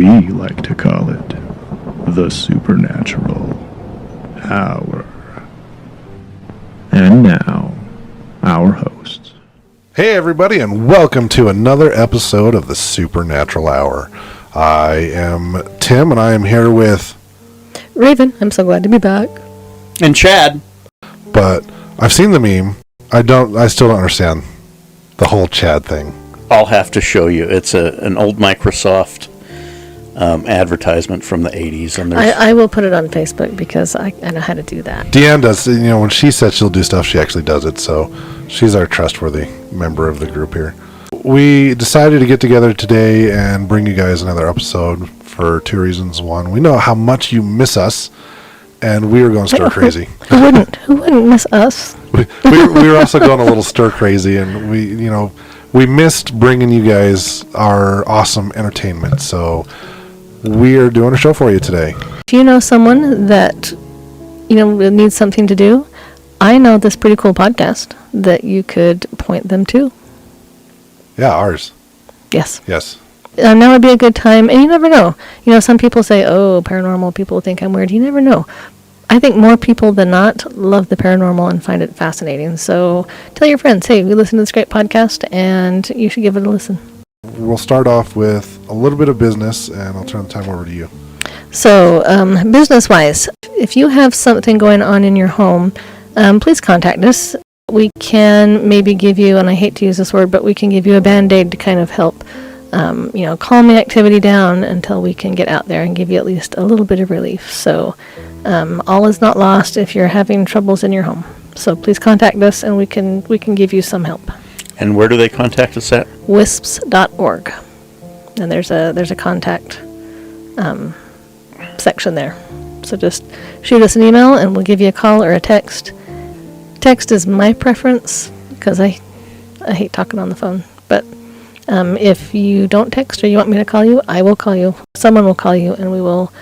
We like to call it the Supernatural Hour. And now, our hosts. Hey everybody, and welcome to another episode of the Supernatural Hour. I am Tim, and I am here with Raven. I'm so glad to be back. And Chad. But I've seen the meme. I still don't understand the whole Chad thing. I'll have to show you. It's an old Microsoft advertisement from the 80s. And I will put it on Facebook because I know how to do that. Deanne does, when she says she'll do stuff, she actually does it, so she's our trustworthy member of the group here. We decided to get together today and bring you guys another episode for two reasons. One, we know how much you miss us, and we are going stir crazy. Who wouldn't miss us? we were also going a little stir crazy, and we missed bringing you guys our awesome entertainment, so we are doing a show for you today. If you know someone that needs something to do, I know this pretty cool podcast that you could point them to. Yeah, ours. Yes. Now would be a good time, and you never know. Some people say, "Oh, paranormal." People think I'm weird. You never know. I think more people than not love the paranormal and find it fascinating. So tell your friends, hey, we listen to this great podcast, and you should give it a listen. We'll start off with a little bit of business, and I'll turn the time over to you. So, business-wise, if you have something going on in your home, please contact us. We can maybe give you, and I hate to use this word, but we can give you a Band-Aid to kind of help, calm the activity down until we can get out there and give you at least a little bit of relief. So, all is not lost if you're having troubles in your home. So please contact us, and we can give you some help. And where do they contact us at? wisps.org. And there's a contact section there. So just shoot us an email, and we'll give you a call or a text. Text is my preference because I hate talking on the phone. But if you don't text or you want me to call you, I will call you. Someone will call you, and we'll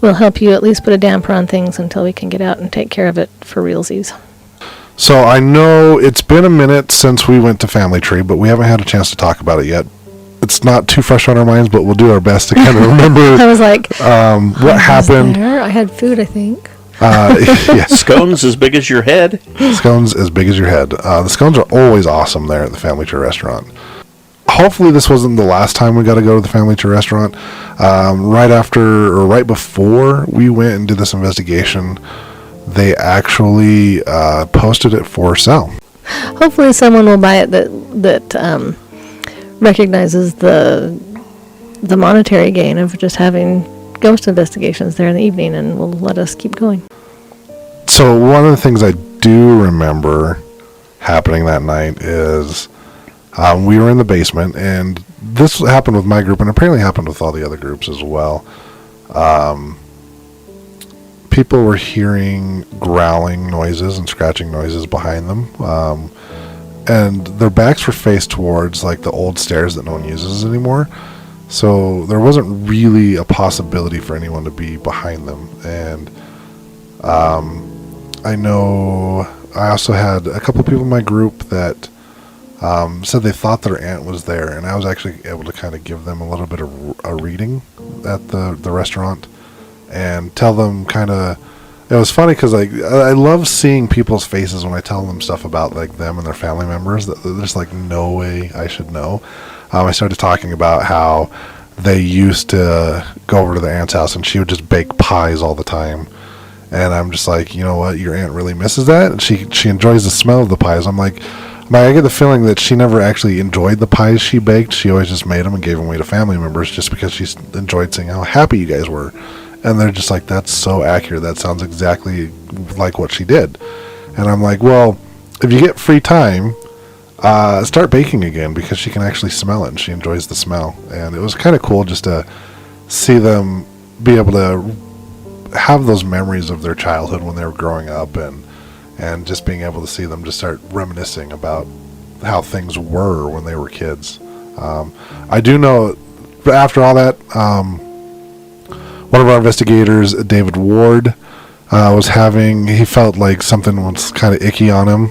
help you at least put a damper on things until we can get out and take care of it for realsies. So I know it's been a minute since we went to Family Tree, but we haven't had a chance to talk about it yet. It's not too fresh on our minds, but we'll do our best to kind of remember I was like, what happened. I had food, I think. Yes. Scones as big as your head. Scones as big as your head. The scones are always awesome there at the Family Tree restaurant. Hopefully this wasn't the last time we got to go to the Family Tree restaurant. Right before we went and did this investigation, they actually posted it for sale. Hopefully someone will buy it that recognizes the monetary gain of just having ghost investigations there in the evening, and will let us keep going. So one of the things I do remember happening that night is we were in the basement, and this happened with my group, and apparently happened with all the other groups as well. People were hearing growling noises and scratching noises behind them, and their backs were faced towards like the old stairs that no one uses anymore, so there wasn't really a possibility for anyone to be behind them. And I know I also had a couple of people in my group that said they thought their aunt was there, and I was actually able to kind of give them a little bit of a reading at the restaurant and tell them kind of. It was funny because I love seeing people's faces when I tell them stuff about like them and their family members that there's like no way I should know. I started talking about how they used to go over to their aunt's house and she would just bake pies all the time, and I'm just like, you know what, your aunt really misses that, and she enjoys the smell of the pies. I'm like, I get the feeling that she never actually enjoyed the pies she baked. She always just made them and gave them away to family members just because she enjoyed seeing how happy you guys were. And they're just like, that's so accurate. That sounds exactly like what she did. And I'm like, well, if you get free time, start baking again, because she can actually smell it and she enjoys the smell. And it was kind of cool just to see them be able to have those memories of their childhood when they were growing up, and just being able to see them just start reminiscing about how things were when they were kids. I do know after all that, one of our investigators, David Ward, he felt like something was kind of icky on him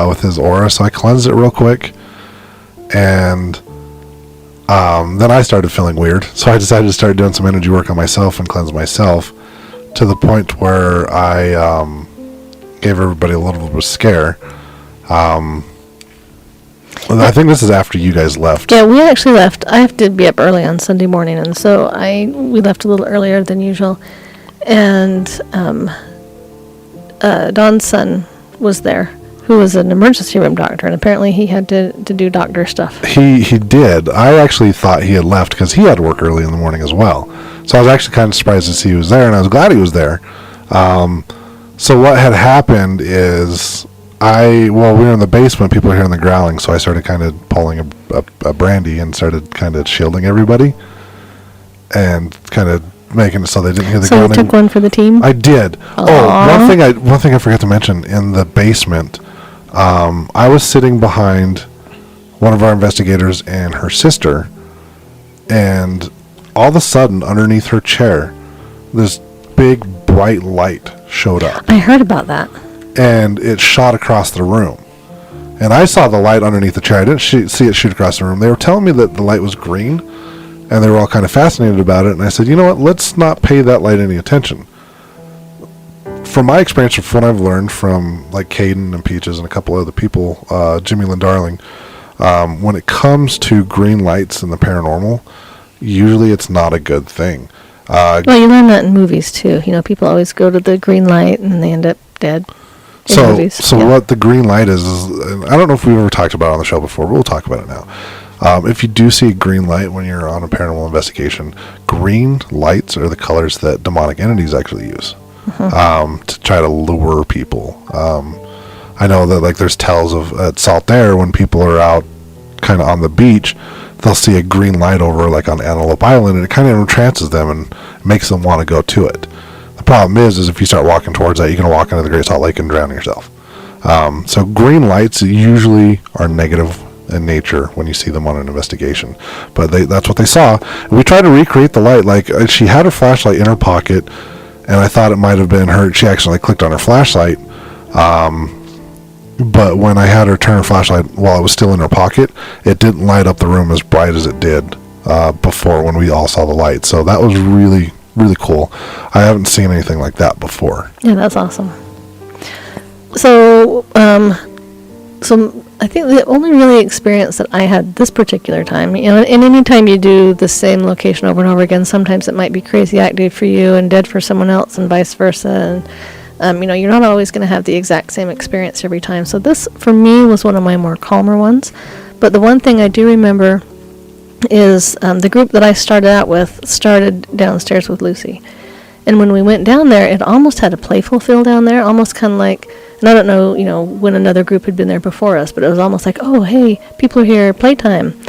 with his aura, so I cleansed it real quick, and Then I started feeling weird, so I decided to start doing some energy work on myself and cleanse myself, to the point where I gave everybody a little bit of a scare. I think this is after you guys left. Yeah, we actually left. I have to be up early on Sunday morning, and so we left a little earlier than usual. And Don's son was there, who was an emergency room doctor, and apparently he had to do doctor stuff. He did. I actually thought he had left because he had to work early in the morning as well. So I was actually kind of surprised to see he was there, and I was glad he was there. So what had happened is we were in the basement, people were hearing the growling, so I started kind of pulling a brandy and started kind of shielding everybody and kind of making it so they didn't hear the growling. So you took one for the team? I did. Aww. Oh, one thing I forgot to mention, in the basement, I was sitting behind one of our investigators and her sister, and all of a sudden, underneath her chair, this big bright light showed up. I heard about that. And it shot across the room. And I saw the light underneath the chair. I didn't see it shoot across the room. They were telling me that the light was green, and they were all kind of fascinated about it. And I said, you know what, let's not pay that light any attention. From my experience, from what I've learned from like Caden and Peaches and a couple other people, Jimmy Lynn Darling, when it comes to green lights in the paranormal, usually it's not a good thing. Well, you learn that in movies too. People always go to the green light and they end up dead. So what the green light is I don't know if we've ever talked about it on the show before, but we'll talk about it now. If you do see a green light when you're on a paranormal investigation, green lights are the colors that demonic entities actually use to try to lure people. I know that like there's tells of at Saltaire when people are out kind of on the beach, they'll see a green light over like on Antelope Island, and it kind of entrances them and makes them want to go to it. The problem is if you start walking towards that, you're going to walk into the Great Salt Lake and drown yourself. So green lights usually are negative in nature when you see them on an investigation. But that's what they saw. And we tried to recreate the light. Like, she had her flashlight in her pocket, and I thought it might have been her. She actually clicked on her flashlight. But when I had her turn her flashlight while it was still in her pocket, it didn't light up the room as bright as it did before when we all saw the light. So that was really, really cool. I haven't seen anything like that before. Yeah, that's awesome. So I think the only really experience that I had this particular time, and any time you do the same location over and over again, sometimes it might be crazy active for you and dead for someone else and vice versa. And, you're not always going to have the exact same experience every time. So this, for me, was one of my more calmer ones. But the one thing I do remember is the group that I started out with started downstairs with Lucy. And when we went down there, it almost had a playful feel down there, almost kind of like, and I don't know, when another group had been there before us, but it was almost like, oh, hey, people are here, playtime.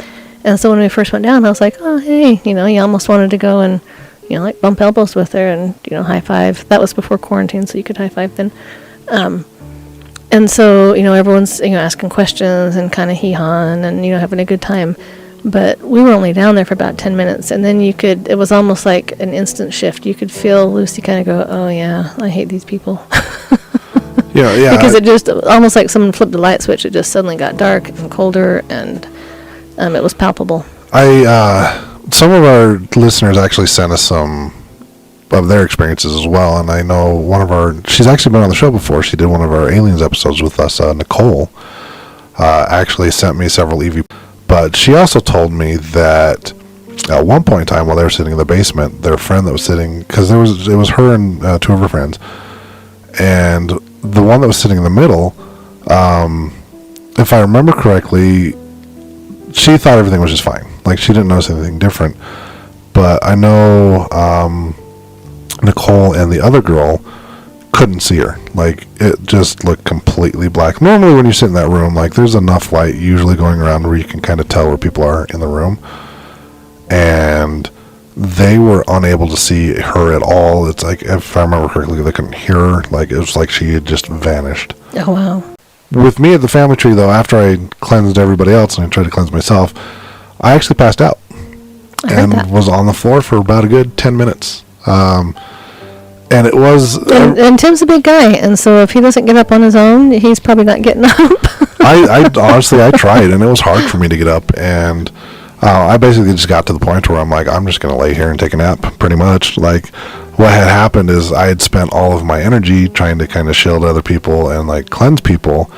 And so when we first went down, I was like, oh, hey, you almost wanted to go and, like bump elbows with her and, high five. That was before quarantine, so you could high five then. And so, everyone's, asking questions and kind of hee-hawing and, having a good time. But we were only down there for about 10 minutes, and then it was almost like an instant shift. You could feel Lucy kind of go, oh, yeah, I hate these people. Yeah. Because it just, almost like someone flipped a light switch, it just suddenly got dark and colder, and it was palpable. Some of our listeners actually sent us some of their experiences as well, and I know she's actually been on the show before. She did one of our aliens episodes with us. Nicole actually sent me several EV, but she also told me that at one point in time while they were sitting in the basement, their friend that was sitting, because it was her and two of her friends, and the one that was sitting in the middle, if I remember correctly, she thought everything was just fine. Like, she didn't notice anything different. But I know Nicole and the other girl couldn't see her. Like, it just looked completely black. Normally when you sit in that room, like, there's enough light usually going around where you can kind of tell where people are in the room. And they were unable to see her at all. It's like, if I remember correctly, they couldn't hear her. Like, it was like she had just vanished. Oh, wow. With me at the family tree, though, after I cleansed everybody else and I tried to cleanse myself, I actually passed out and was on the floor for about a good 10 minutes. And it was... And Tim's a big guy, and so if he doesn't get up on his own, he's probably not getting up. I honestly, I tried, and it was hard for me to get up. And I basically just got to the point where I'm like, I'm just going to lay here and take a nap, pretty much. Like, what had happened is I had spent all of my energy trying to kind of shield other people and, like, cleanse people,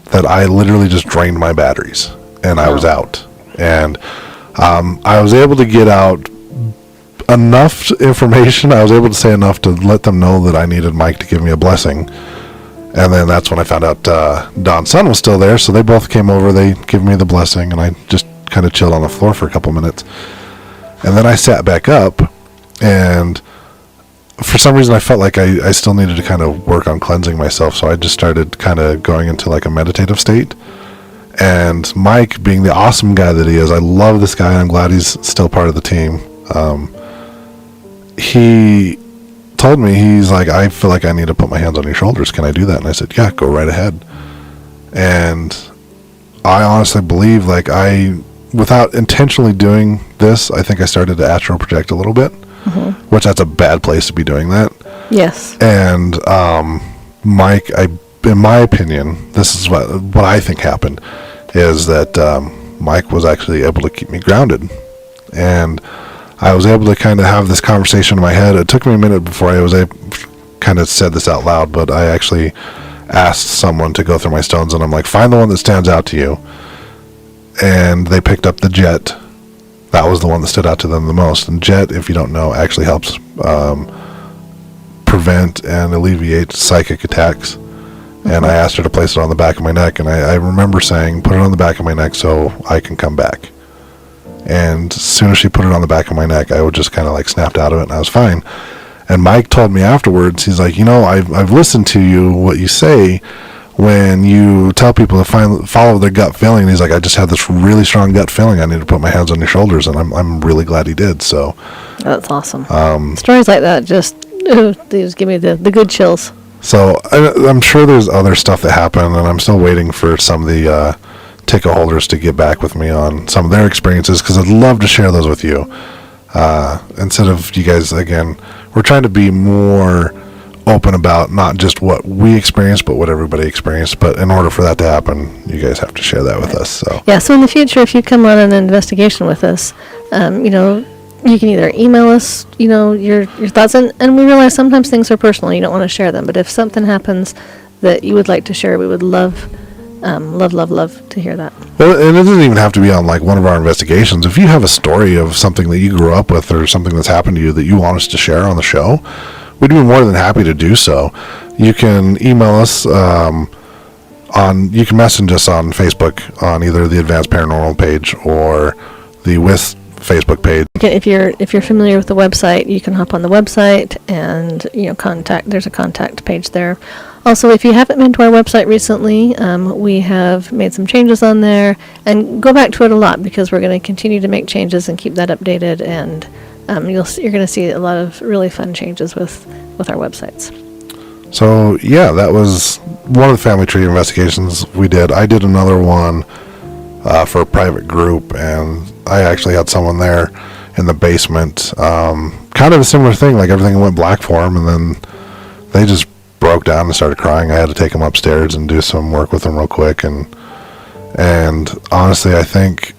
that I literally just drained my batteries, and I was out. And I was able to get out enough information. I was able to say enough to let them know that I needed Mike to give me a blessing. And then that's when I found out Don's son was still there, so they both came over. They gave me the blessing, and I just kind of chilled on the floor for a couple minutes. And then I sat back up, and for some reason I felt like I still needed to kind of work on cleansing myself, so I just started kind of going into like a meditative state. And Mike, being the awesome guy that he is, I love this guy, and I'm glad he's still part of the team. He told me, he's like, I feel like I need to put my hands on your shoulders. Can I do that? And I said, yeah, go right ahead. And I honestly believe, like, without intentionally doing this, I think I started to astral project a little bit, which that's a bad place to be doing that. Yes. And Mike, in my opinion, this is what I think happened, is that Mike was actually able to keep me grounded. And I was able to kind of have this conversation in my head. It took me a minute before I was kind of said this out loud, but I actually asked someone to go through my stones, and I'm like, find the one that stands out to you. And they picked up the jet. That was the one that stood out to them the most. And jet, if you don't know, actually helps prevent and alleviate psychic attacks. And I asked her to place it on the back of my neck, and I remember saying, put it on the back of my neck so I can come back. And as soon as she put it on the back of my neck, I would just kind of like snapped out of it, and I was fine. And Mike told me afterwards, he's like, I've listened to you, what you say when you tell people to follow their gut feeling. He's like, I just had this really strong gut feeling. I need to put my hands on your shoulders, and I'm really glad he did. So that's awesome. Stories like that just give me the good chills. So I'm sure there's other stuff that happened, and I'm still waiting for some of the ticket holders to get back with me on some of their experiences, because I'd love to share those with you. Instead of you guys, again, we're trying to be more open about not just what we experienced, but what everybody experienced. But in order for that to happen, you guys have to share that with us. So yeah, so in the future, if you come on an investigation with us, you can either email us, your thoughts, and we realize sometimes things are personal, you don't want to share them, but if something happens that you would like to share, we would love to hear that. Well, and it doesn't even have to be on like one of our investigations. If you have a story of something that you grew up with, or something that's happened to you that you want us to share on the show, we'd be more than happy to do so. You can email us you can message us on Facebook on either the Advanced Paranormal page or the WIS Facebook page. If you're familiar with the website, you can hop on the website and contact. There's a contact page there. Also, if you haven't been to our website recently, we have made some changes on there, and go back to it a lot, because we're going to continue to make changes and keep that updated, and you're going to see a lot of really fun changes with our websites. So yeah, that was one of the family tree investigations we did. I did another one for a private group, and I actually had someone there in the basement, kind of a similar thing, like everything went black for them, and then they just broke down and started crying. I had to take them upstairs and do some work with them real quick, and honestly, I think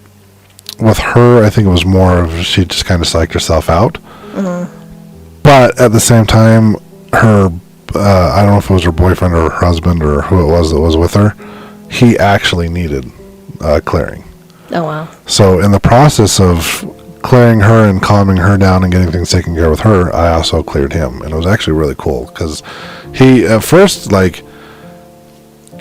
with her, I think it was more of she just kind of psyched herself out. Mm-hmm. But at the same time, her I don't know if it was her boyfriend or her husband or who it was that was with her, he actually needed clearing. Oh wow. So in the process of clearing her and calming her down and getting things taken care of with her, I also cleared him, and it was actually really cool, because he at first, like,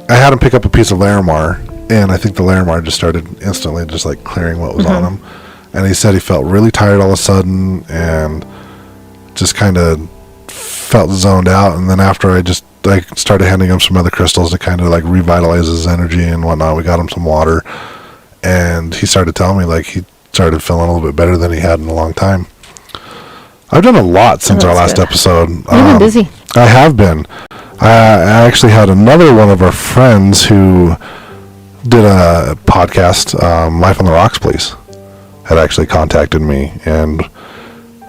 I had him pick up a piece of Larimar, and I think the Larimar just started instantly just like clearing what was on him, and he said he felt really tired all of a sudden and just kind of felt zoned out. And then after I started handing him some other crystals to kind of like revitalize his energy and whatnot, we got him some water, and he started telling me like he started feeling a little bit better than he had in a long time. I've done a lot since our last episode. You've been busy. I have been. I actually had another one of our friends who did a podcast, Life on the Rocks Please, had actually contacted me and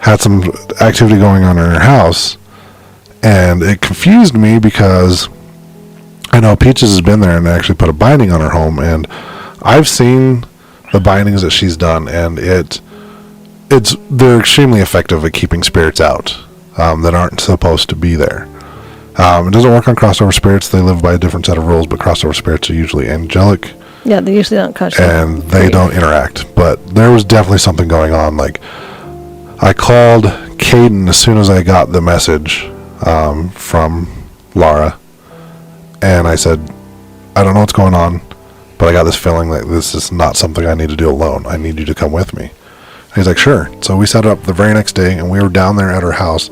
had some activity going on in her house, and it confused me because I know Peaches has been there and actually put a binding on her home, and I've seen the bindings that she's done, and they're extremely effective at keeping spirits out that aren't supposed to be there. It doesn't work on crossover spirits. They live by a different set of rules, but crossover spirits are usually angelic. Yeah, they usually don't cause you. And they don't interact. But there was definitely something going on. Like, I called Caden as soon as I got the message from Laura, and I said, I don't know what's going on, but I got this feeling like this is not something I need to do alone. I need you to come with me. And he's like, sure. So we set up the very next day, and we were down there at her house.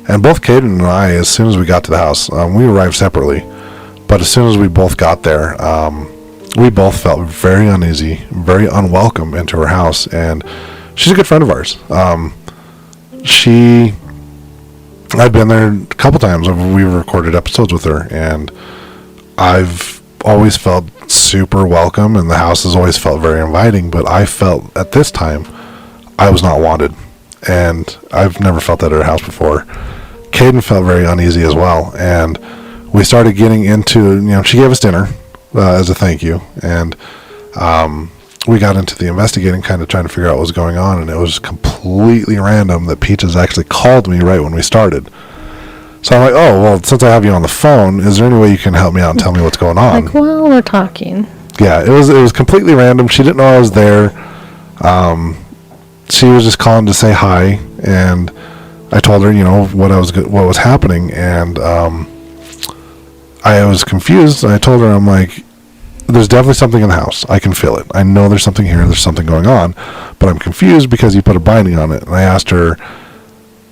And both Caden and I, as soon as we got to the house, we arrived separately. But as soon as we both got there, we both felt very uneasy, very unwelcome into her house. And she's a good friend of ours. I've been there a couple times. We've recorded episodes with her, and I've always felt super welcome, and the house has always felt very inviting. But I felt at this time I was not wanted, and I've never felt that at her house before. Caden felt very uneasy as well, and we started getting into, she gave us dinner as a thank you, and we got into the investigating, kind of trying to figure out what was going on, and it was completely random that Peaches actually called me right when we started. So I'm like, oh, well, since I have you on the phone, is there any way you can help me out and tell me what's going on? Like, well, we're talking. Yeah, it was completely random. She didn't know I was there. She was just calling to say hi, and I told her, what was happening, and I was confused, and I told her, I'm like, there's definitely something in the house. I can feel it. I know there's something here. There's something going on, but I'm confused because you put a binding on it. And I asked her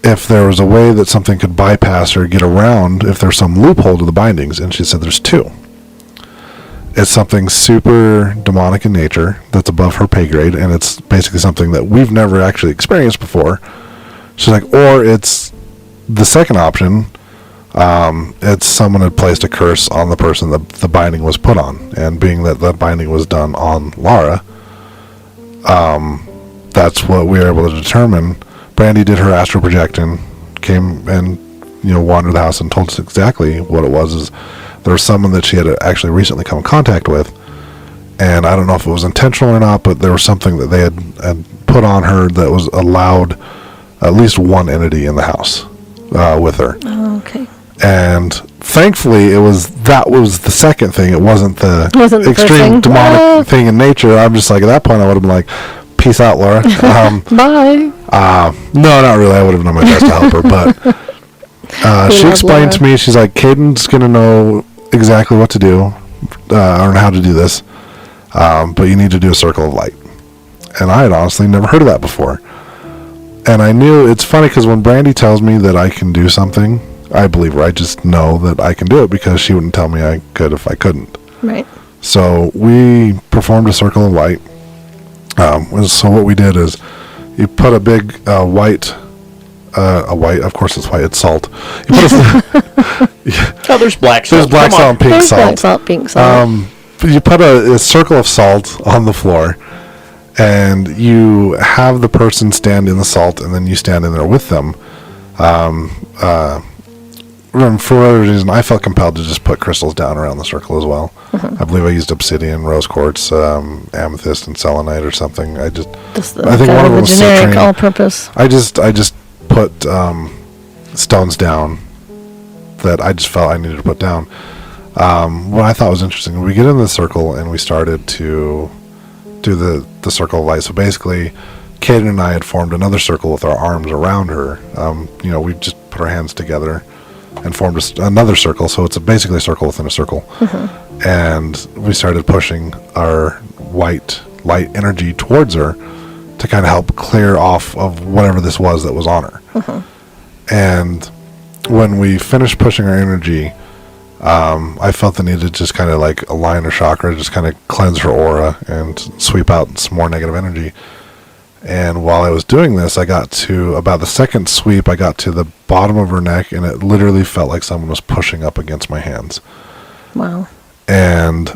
if there was a way that something could bypass or get around if there's some loophole to the bindings, and she said there's two. It's something super demonic in nature that's above her pay grade, and it's basically something that we've never actually experienced before. She's like, or it's the second option. It's someone had placed a curse on the person that the binding was put on, and being that the binding was done on Laura, that's what we were able to determine. Brandy did her astral projecting, came and wandered the house and told us exactly what it was. Is there was someone that she had actually recently come in contact with, and I don't know if it was intentional or not, but there was something that they had put on her that was allowed at least one entity in the house with her. Oh, okay. And thankfully, that was the second thing. It wasn't the extreme demonic thing in nature. I'm just like, at that point, I would have been like, peace out, Laura. Bye. No, not really. I would have done my best to help her. But she explained to me, she's like, Caden's going to know exactly what to do, or how to do this. But you need to do a circle of light. And I had honestly never heard of that before. And I knew, it's funny because when Brandy tells me that I can do something, I believe her. I just know that I can do it because she wouldn't tell me I could if I couldn't. Right. So we performed a circle of light. So what we did is you put a big white, of course it's white, it's salt. You put There's black salt. There's black salt and pink There's salt. black salt, pink salt. You put a circle of salt on the floor, and you have the person stand in the salt, and then you stand in there with them. For whatever reason, I felt compelled to just put crystals down around the circle as well. I believe I used obsidian, rose quartz, amethyst, and selenite or something. I think one of them was generic citrine. all-purpose. I just put stones down that I just felt I needed to put down. What I thought was interesting, we get in the circle and we started to do the circle of light. So basically, Kaden and I had formed another circle with our arms around her. We just put our hands together and formed another circle, so it's basically a circle within a circle. And we started pushing our white light energy towards her to kind of help clear off of whatever this was that was on her. And when we finished pushing our energy, I felt the need to just kind of like align her chakra, just kind of cleanse her aura and sweep out some more negative energy. And while I was doing this, I got to about the second sweep, I got to the bottom of her neck, and it literally felt like someone was pushing up against my hands. Wow. And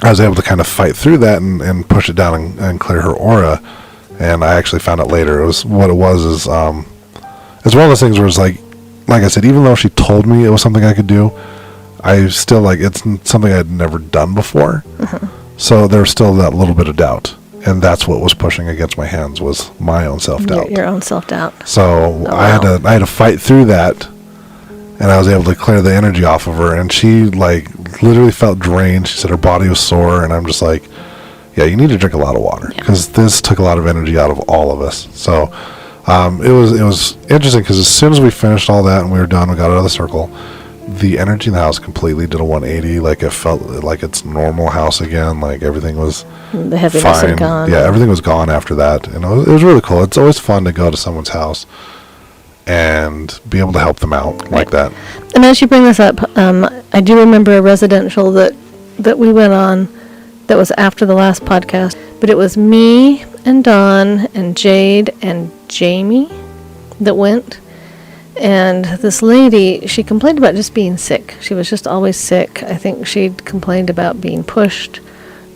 I was able to kind of fight through that and push it down and clear her aura. And I actually found out later, it's one of those things where it's like I said, even though she told me it was something I could do, I still it's something I'd never done before. So there was still that little bit of doubt. And that's what was pushing against my hands, was my own self-doubt. Your own self-doubt. So Oh, I wow. had to fight through that, and I was able to clear the energy off of her. And she like literally felt drained. She said her body was sore, and I'm just like, yeah, you need to drink a lot of water, because this took a lot of energy out of all of us. So it was interesting, because as soon as we finished all that and we were done, we got out of the circle, the energy in the house completely did a 180. Like, it felt like its normal house again. Like, everything was The heaviness fine. had gone. Yeah, everything was gone after that. And it was really cool. It's always fun to go to someone's house and be able to help them out like that. And as you bring this up, I do remember a residential that we went on that was after the last podcast. But it was me and Dawn and Jade and Jamie that went. And this lady, she complained about just being sick. She was just always sick. I think she'd complained about being pushed.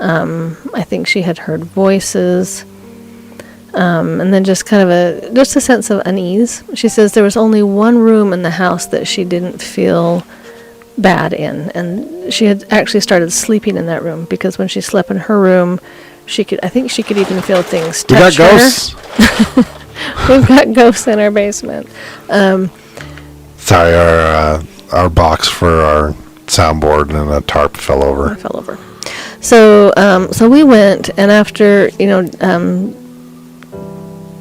I think she had heard voices. And then just kind of a sense of unease. She says there was only one room in the house that she didn't feel bad in. And she had actually started sleeping in that room, because when she slept in her room, I think she could even feel things We got touch her. ghosts. We've got ghosts in our basement. Sorry, our box for our soundboard and a tarp fell over. I fell over. So we went, and after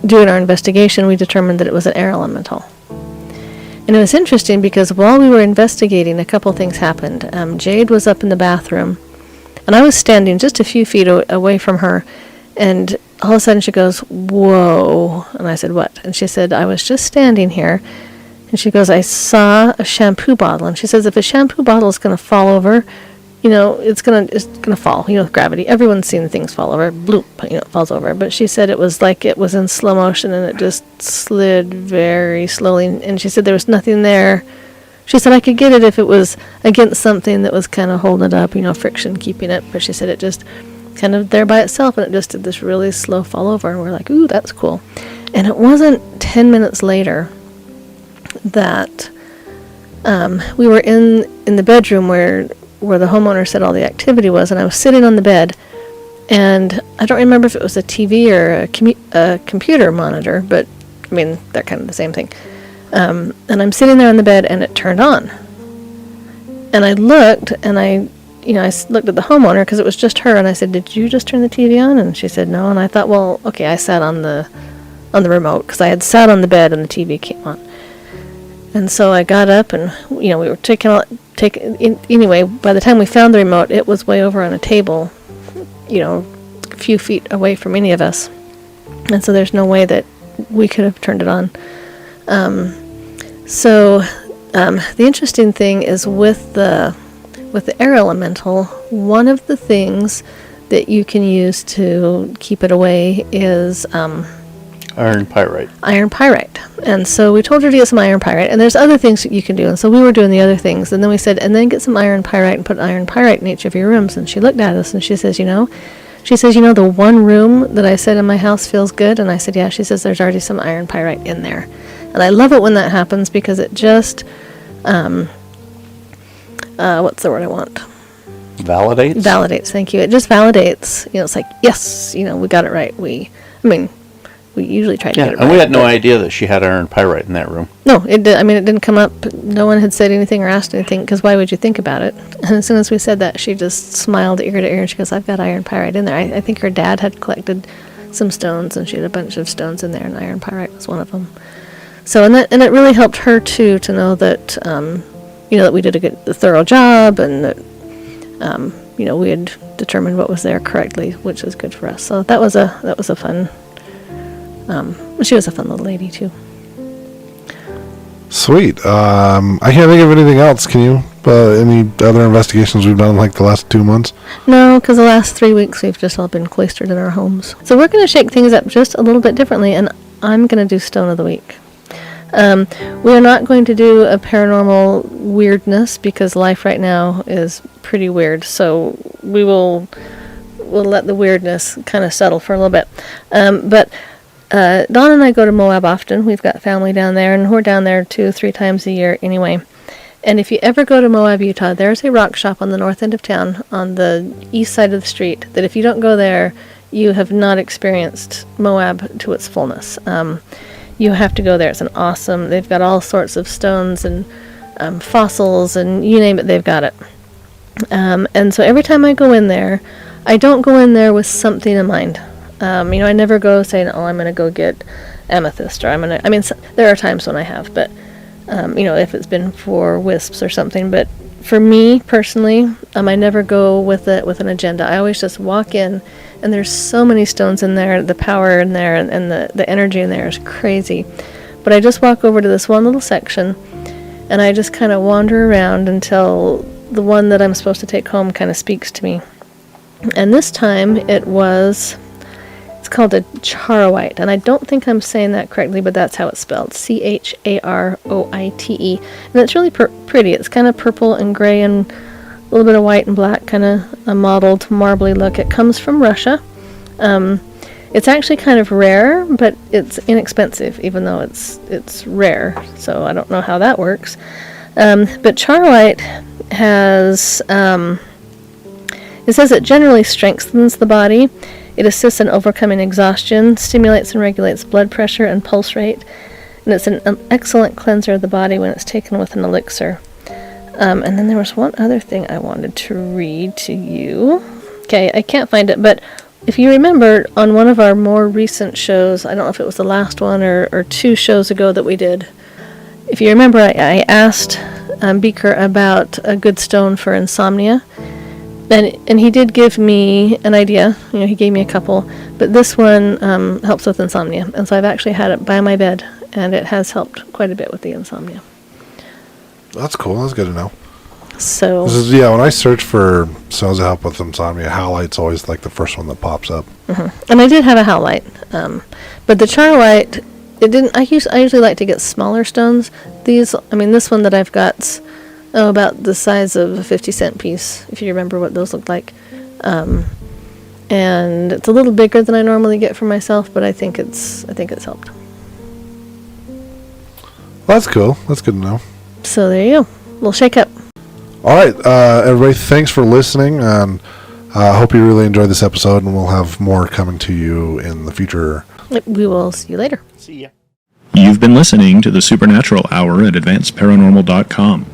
doing our investigation, we determined that it was an air elemental. And it was interesting, because while we were investigating, a couple things happened. Jade was up in the bathroom, and I was standing just a few feet away from her, and all of a sudden she goes, "Whoa!" And I said, "What?" And she said, "I was just standing here." And she goes, "I saw a shampoo bottle." And she says, "If a shampoo bottle is going to fall over, it's gonna fall. With gravity, everyone's seen things fall over. Bloop, it falls over." But she said it was like it was in slow motion, and it just slid very slowly. And she said there was nothing there. She said I could get it if it was against something that was kind of holding it up, friction keeping it. But she said it just kind of there by itself, and it just did this really slow fall over. And we're like, "Ooh, that's cool." And it wasn't 10 minutes later that we were in the bedroom where the homeowner said all the activity was, and I was sitting on the bed, and I don't remember if it was a TV or a computer monitor, but I mean, they're kind of the same thing. And I'm sitting there on the bed, and it turned on. And I looked, and I looked at the homeowner, because it was just her, and I said, "Did you just turn the TV on?" And she said, "No." And I thought, well, okay, I sat on the remote, because I had sat on the bed and the TV came on. And so I got up, and we were anyway, by the time we found the remote, it was way over on a table, a few feet away from any of us. And so there's no way that we could have turned it on. The interesting thing is with the air elemental, one of the things that you can use to keep it away is Iron pyrite. iron pyrite. And so we told her to get some iron pyrite, and there's other things that you can do. And so we were doing the other things, and then we said, and then get some iron pyrite and put iron pyrite in each of your rooms. And she looked at us, and she says, the one room that I said in my house feels good. And I said, yeah. She says, there's already some iron pyrite in there. And I love it when that happens, because it just what's the word I want? Validates? Validates, thank you. It just validates. It's like, yes, we got it right. We usually try to get it right. And we had no idea that she had iron pyrite in that room. No, it didn't come up. No one had said anything or asked anything, because why would you think about it? And as soon as we said that, she just smiled ear to ear, and she goes, "I've got iron pyrite in there." I think her dad had collected some stones, and she had a bunch of stones in there, and iron pyrite was one of them. So, and it really helped her too, to know that, that we did a thorough job, and that, we had determined what was there correctly, which is good for us. So that was a fun. She was a fun little lady too. Sweet. I can't think of anything else. Can you? Any other investigations we've done like the last 2 months? No, because the last 3 weeks we've just all been cloistered in our homes. So we're going to shake things up just a little bit differently, and I'm going to do Stone of the Week. We're not going to do a paranormal weirdness, because life right now is pretty weird. So we'll let the weirdness kind of settle for a little bit. But Dawn and I go to Moab often. We've got family down there, and we're down there 2-3 times a year anyway. And if you ever go to Moab, Utah, there's a rock shop on the north end of town, on the east side of the street, that if you don't go there, you have not experienced Moab to its fullness. You have to go there. It's they've got all sorts of stones and fossils, and you name it, they've got it. And so every time I go in there, I don't go in there with something in mind. I never go saying, I'm going to go get amethyst, or there are times when I have, but if it's been for wisps or something. But for me personally, I never go with an agenda. I always just walk in, and there's so many stones in there, the power in there, and the energy in there is crazy. But I just walk over to this one little section, and I just kind of wander around until the one that I'm supposed to take home kind of speaks to me. And this time it's called a charoite, and I don't think I'm saying that correctly, but that's how it's spelled, Charoite. And it's really pretty. It's kind of purple and gray and a little bit of white and black, kind of a mottled, marbly look. It comes from Russia. It's actually kind of rare, but it's inexpensive, even though it's rare. So I don't know how that works. But charoite has, it says it generally strengthens the body. It assists in overcoming exhaustion, stimulates and regulates blood pressure and pulse rate, and it's an excellent cleanser of the body when it's taken with an elixir. And then there was one other thing I wanted to read to you. Okay, I can't find it, but if you remember, on one of our more recent shows, I don't know if it was the last one or 2 shows ago that we did, if you remember, I asked Beaker about a good stone for insomnia. And he did give me an idea. He gave me a couple, but this one helps with insomnia. And so I've actually had it by my bed, and it has helped quite a bit with the insomnia. That's cool. That's good to know. So when I search for stones that help with insomnia, howlite's always like the first one that pops up. Mm-hmm. And I did have a howlite, but the charoite, it didn't. I usually like to get smaller stones. This one that I've got. About the size of a 50-cent piece, if you remember what those looked like. And it's a little bigger than I normally get for myself, but I think it's helped. Well, that's cool. That's good to know. So there you go. We'll shake up. All right, everybody, thanks for listening, and I hope you really enjoyed this episode, and we'll have more coming to you in the future. We will see you later. See ya. You've been listening to the Supernatural Hour at AdvancedParanormal.com.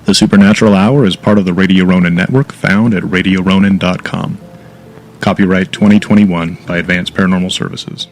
The Supernatural Hour is part of the Radio Ronin network, found at RadioRonin.com. Copyright 2021 by Advanced Paranormal Services.